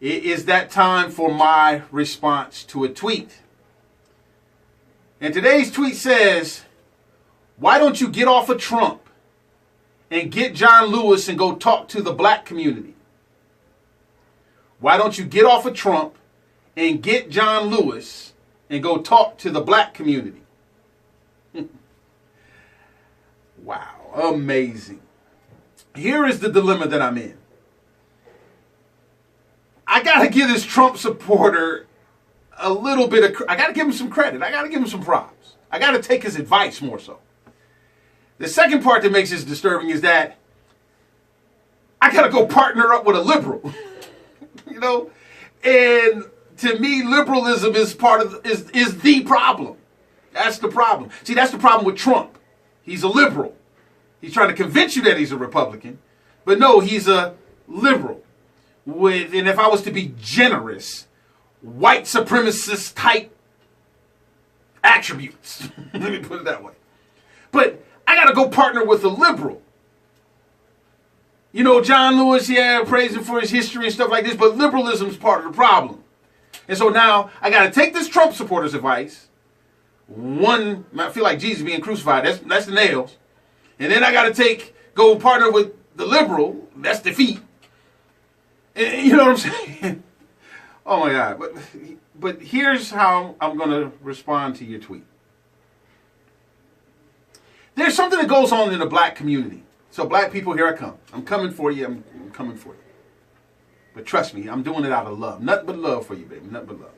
It is that time for my response to a tweet. And today's tweet says, why don't you get off of Trump and get John Lewis and go talk to the black community? Why don't you get off of Trump and get John Lewis and go talk to the black community? Wow, amazing. Here is the dilemma that I'm in. I got to give this Trump supporter a little bit of, I got to give him some credit. I got to give him some props. I got to take his advice more so. The second part that makes this disturbing is that I got to go partner up with a liberal. You know, and to me, liberalism is is the problem. That's the problem. See, that's the problem with Trump. He's a liberal. He's trying to convince you that he's a Republican, but no, he's a liberal. And if I was to be generous, white supremacist type attributes. Let me put it that way. But I got to go partner with a liberal. You know, John Lewis, praise him for his history and stuff like this, but liberalism is part of the problem. And so now I got to take this Trump supporter's advice. One, I feel like Jesus being crucified. That's the nails. And then I got to go partner with the liberal. That's defeat. And, you know what I'm saying? Oh my God. But here's how I'm going to respond to your tweet. There's something that goes on in the black community. So black people, here I come. I'm coming for you. I'm coming for you. But trust me, I'm doing it out of love. Nothing but love for you, baby. Nothing but love.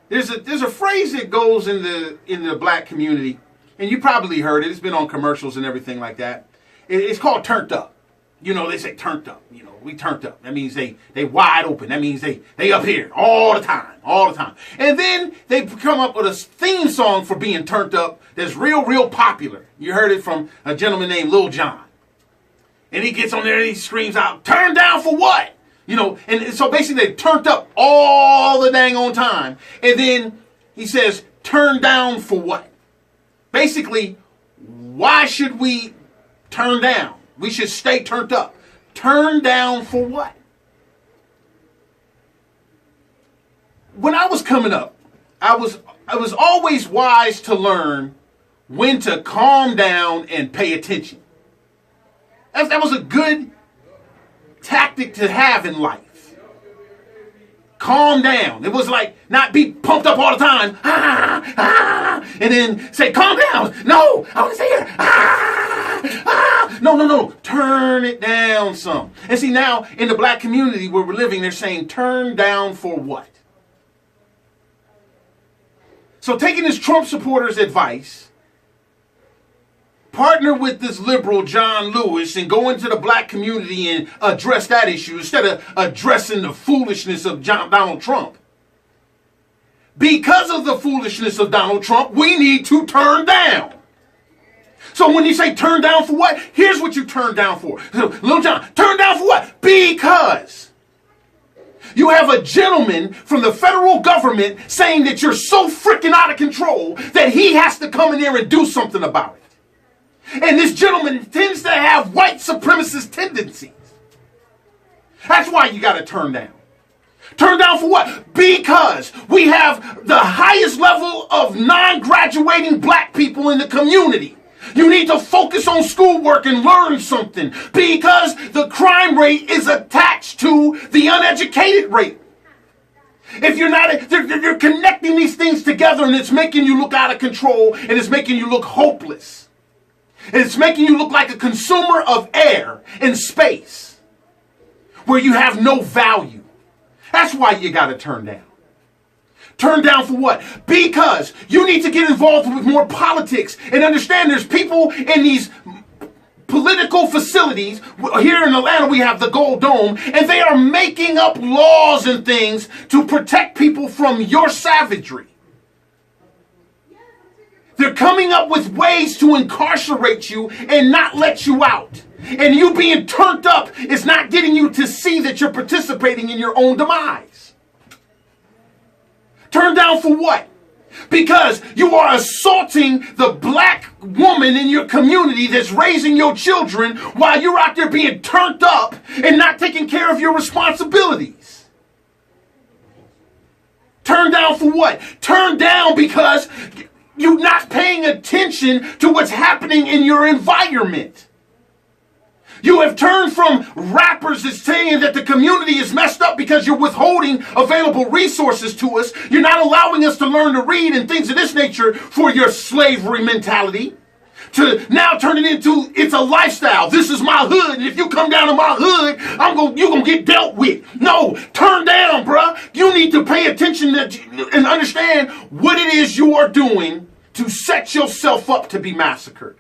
There's a phrase that goes in the black community, and you probably heard it. It's been on commercials and everything like that. It's called turned up. You know, they say turned up. You know, we turned up. That means they wide open. That means they up here all the time. And then they come up with a theme song for being turned up that's real popular. You heard it from a gentleman named Lil Jon. And he gets on there and he screams out, "Turn down for what?" You know, and so basically they turned up all the dang on time. And then he says, "Turn down for what?" Basically, why should we turn down? We should stay turned up. Turn down for what? When I was coming up, I was always wise to learn when to calm down and pay attention. That was a good tactic to have in life. Calm down. It was like not be pumped up all the time. And then say, "Calm down. No, I want to stay here. No. Turn it down some." And see, now in the black community where we're living, they're saying turn down for what? So taking this Trump supporter's advice, partner with this liberal John Lewis and go into the black community and address that issue instead of addressing the foolishness of Donald Trump. Because of the foolishness of Donald Trump, we need to turn down. So when you say turn down for what? Here's what you turn down for. So, Lil Jon, turn down for what? Because you have a gentleman from the federal government saying that you're so freaking out of control that he has to come in there and do something about it. And this gentleman tends to have white supremacist tendencies. That's why you got to turn down. Turn down for what? Because we have the highest level of non-graduating black people in the community. You need to focus on schoolwork and learn something because the crime rate is attached to the uneducated rate. If you're not, you're connecting these things together and it's making you look out of control and it's making you look hopeless. And it's making you look like a consumer of air and space where you have no value. That's why you got to turn down. Turn down for what? Because you need to get involved with more politics and understand there's people in these political facilities. Here in Atlanta, we have the Gold Dome, and they are making up laws and things to protect people from your savagery. They're coming up with ways to incarcerate you and not let you out. And you being turned up is not getting you to see that you're participating in your own demise. Turn down for what? Because you are assaulting the black woman in your community that's raising your children while you're out there being turned up and not taking care of your responsibilities. Turn down for what? Turn down because you're not paying attention to what's happening in your environment. You have turned from rappers that's saying that the community is messed up because you're withholding available resources to us. You're not allowing us to learn to read and things of this nature for your slavery mentality. To now turn it into, it's a lifestyle. This is my hood, and if you come down to my hood, you're gonna get dealt with. No, turn down, bruh. You need to pay attention and understand what it is you are doing to set yourself up to be massacred.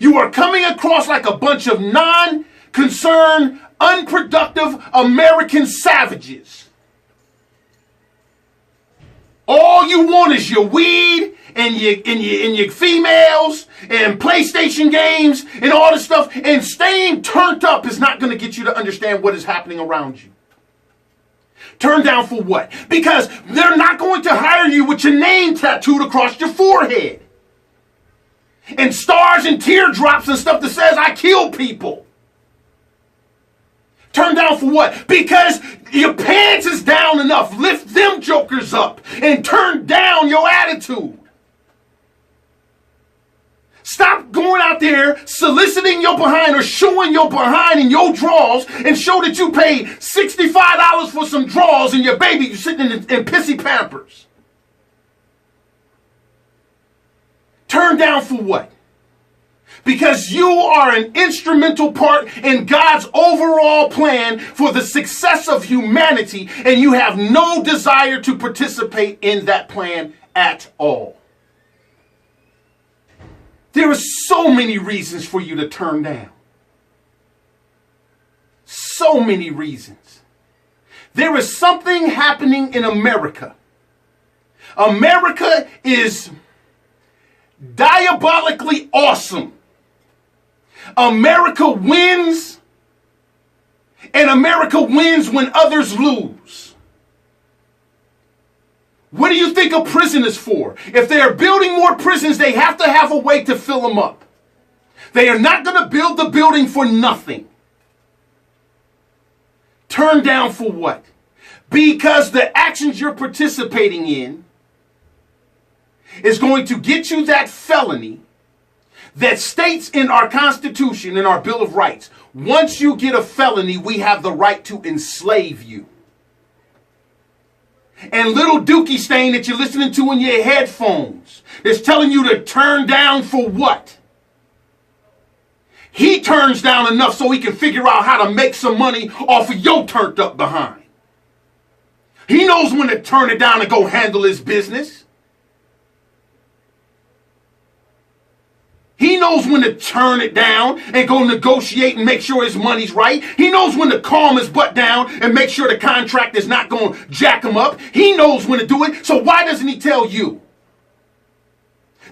You are coming across like a bunch of non-concerned, unproductive American savages. All you want is your weed and your females and PlayStation games and all this stuff. And staying turned up is not going to get you to understand what is happening around you. Turn down for what? Because they're not going to hire you with your name tattooed across your forehead. And stars and teardrops and stuff that says, I kill people. Turn down for what? Because your pants is down enough. Lift them jokers up and turn down your attitude. Stop going out there soliciting your behind or showing your behind in your drawers and show that you paid $65 for some drawers and your baby sitting in pissy Pampers. Turn down for what? Because you are an instrumental part in God's overall plan for the success of humanity, and you have no desire to participate in that plan at all. There are so many reasons for you to turn down. So many reasons. There is something happening in America. America is diabolically awesome. America wins, and America wins when others lose. What do you think a prison is for? If they are building more prisons, they have to have a way to fill them up. They are not going to build the building for nothing. Turn down for what? Because the actions you're participating in is going to get you that felony that states in our Constitution, in our Bill of Rights, once you get a felony, we have the right to enslave you. And little Dookie Stain that you're listening to in your headphones is telling you to turn down for what? He turns down enough so he can figure out how to make some money off of your turned up behind. He knows when to turn it down and go handle his business. He knows when to turn it down and go negotiate and make sure his money's right. He knows when to calm his butt down and make sure the contract is not going to jack him up. He knows when to do it. So why doesn't he tell you?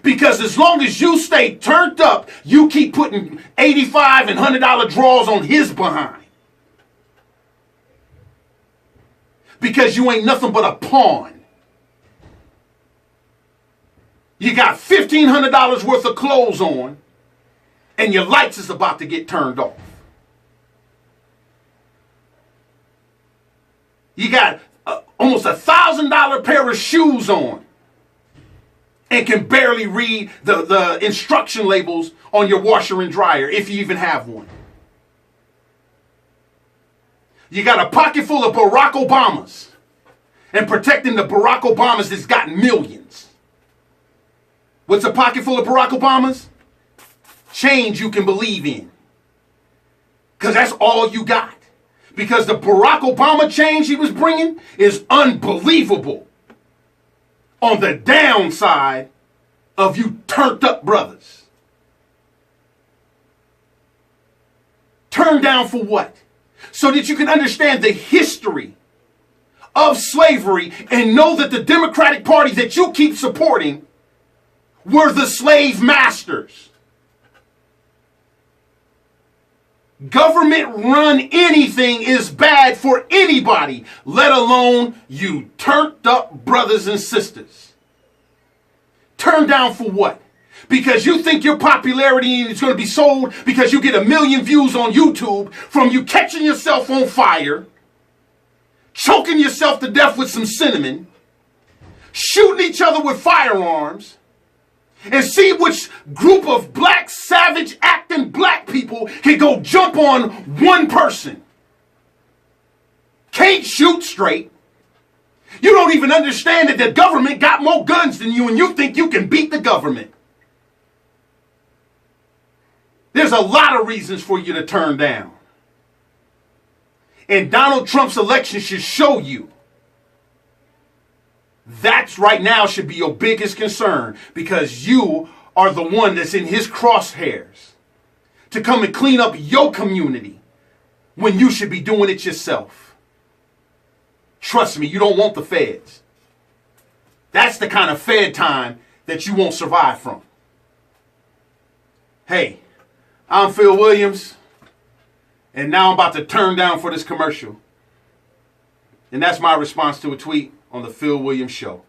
Because as long as you stay turned up, you keep putting $85 and $100 draws on his behind. Because you ain't nothing but a pawn. You got $1,500 worth of clothes on, and your lights is about to get turned off. You got almost $1,000 pair of shoes on, and can barely read the instruction labels on your washer and dryer, if you even have one. You got a pocket full of Barack Obamas, and protecting the Barack Obamas that's got millions. What's a pocket full of Barack Obamas? Change you can believe in. Because that's all you got. Because the Barack Obama change he was bringing is unbelievable. On the downside of you turned up brothers. Turn down for what? So that you can understand the history of slavery and know that the Democratic Party that you keep supporting were the slave masters. Government run anything is bad for anybody, let alone you turned up brothers and sisters. Turn down for what? Because you think your popularity is going to be sold because you get 1 million views on YouTube from you catching yourself on fire, choking yourself to death with some cinnamon, shooting each other with firearms, and see which group of black, savage, acting black people can go jump on one person. Can't shoot straight. You don't even understand that the government got more guns than you, and you think you can beat the government. There's a lot of reasons for you to turn down. And Donald Trump's election should show you. That's right now should be your biggest concern, because you are the one that's in his crosshairs to come and clean up your community when you should be doing it yourself. Trust me, you don't want the feds. That's the kind of Fed time that you won't survive from. Hey, I'm Phil Williams, and now I'm about to turn down for this commercial. And that's my response to a tweet on the Phil Williams Show.